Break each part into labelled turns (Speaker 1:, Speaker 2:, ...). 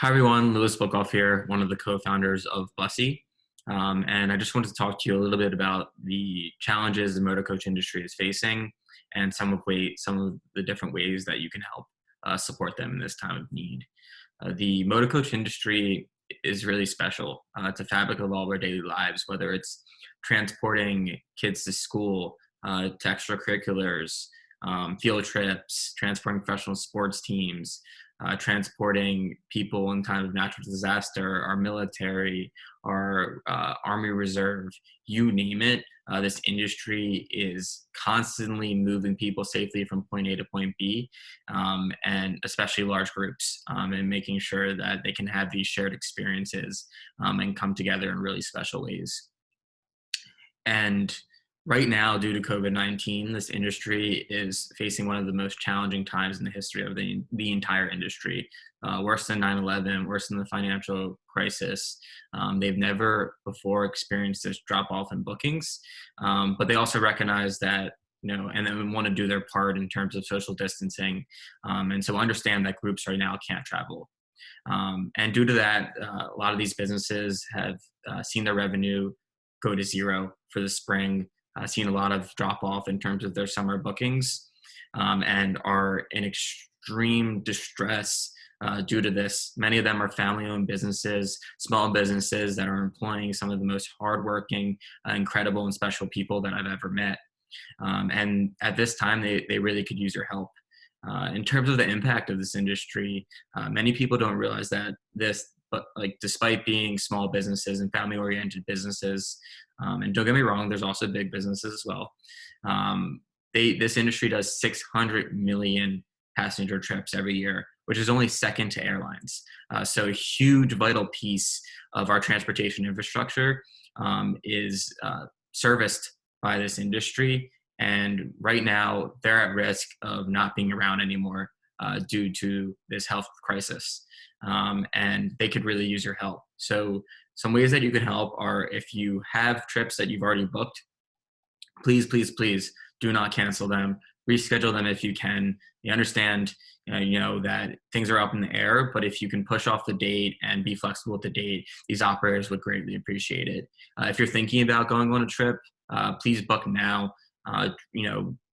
Speaker 1: Hi everyone, Lewis Bookoff here, one of the co-founders of Busie. And I just wanted to talk to you a little bit about the challenges the motor coach industry is facing and some of the different ways that you can help support them in this time of need. The motor coach industry is really special. It's a fabric of all our daily lives, whether it's transporting kids to school, to extracurriculars, field trips, transporting professional sports teams, transporting people in time of natural disaster, our military, our Army Reserve, you name it. This industry is constantly moving people safely from point A to point B, and especially large groups, and making sure that they can have these shared experiences and come together in really special ways. And right now, due to COVID-19, this industry is facing one of the most challenging times in the history of the entire industry. Worse than 9/11, worse than the financial crisis. They've never before experienced this drop off in bookings, but they also recognize that, and then want to do their part in terms of social distancing. And so understand that groups right now can't travel. And due to that, a lot of these businesses have seen their revenue go to zero for the spring, seen a lot of drop off in terms of their summer bookings, and are in extreme distress due to this. Many of them are family owned businesses, small businesses that are employing some of the most hardworking, incredible, and special people that I've ever met. And at this time, they really could use your help. In terms of the impact of this industry, many people don't realize that but like despite being small businesses and family-oriented businesses, and don't get me wrong, there's also big businesses as well. This industry does 600 million passenger trips every year, which is only second to airlines. So a huge, vital piece of our transportation infrastructure is serviced by this industry. And right now, they're at risk of not being around anymore due to this health crisis. And they could really use your help. So some ways that you can help are, if you have trips that you've already booked, please, please, please do not cancel them. Reschedule them if you can. You understand, that things are up in the air, but if you can push off the date and be flexible with the date, these operators would greatly appreciate it. If you're thinking about going on a trip, please book now.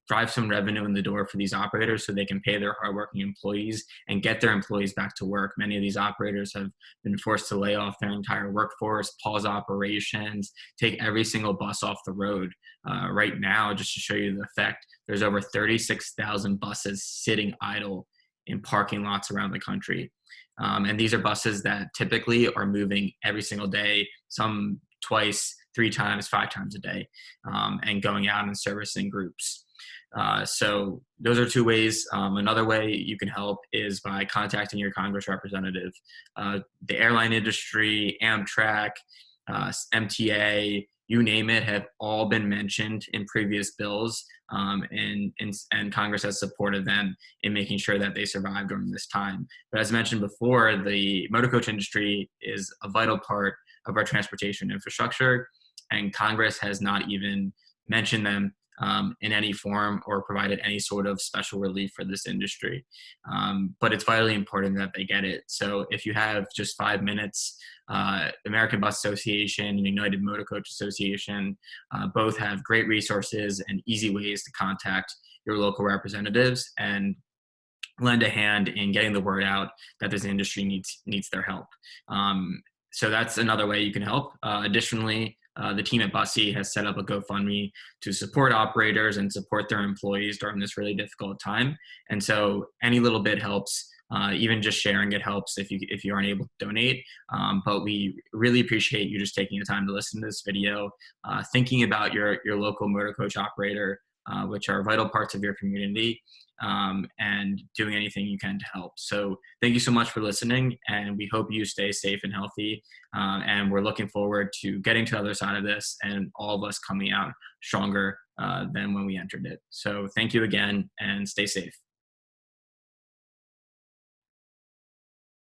Speaker 1: Drive some revenue in the door for these operators so they can pay their hardworking employees and get their employees back to work. Many of these operators have been forced to lay off their entire workforce, pause operations, take every single bus off the road. Right now, just to show you the effect, there's over 36,000 buses sitting idle in parking lots around the country. And these are buses that typically are moving every single day, some twice, 3 times, 5 times a day, and going out and servicing groups. So those are 2 ways. Another way you can help is by contacting your Congress representative. The airline industry, Amtrak, MTA, you name it, have all been mentioned in previous bills, and Congress has supported them in making sure that they survive during this time. But as mentioned before, the motor coach industry is a vital part of our transportation infrastructure, and Congress has not even mentioned them in any form or provided any sort of special relief for this industry. But it's vitally important that they get it. So if you have just 5 minutes, American Bus Association and United Motor Coach Association both have great resources and easy ways to contact your local representatives and lend a hand in getting the word out that this industry needs their help. So that's another way you can help. Additionally, the team at Busie has set up a GoFundMe to support operators and support their employees during this really difficult time. And so any little bit helps. Even just sharing it helps if you aren't able to donate. But we really appreciate you just taking the time to listen to this video, thinking about your local motor coach operator, which are vital parts of your community, and doing anything you can to help. So thank you so much for listening, and we hope you stay safe and healthy. And we're looking forward to getting to the other side of this and all of us coming out stronger than when we entered it. So thank you again, and stay safe.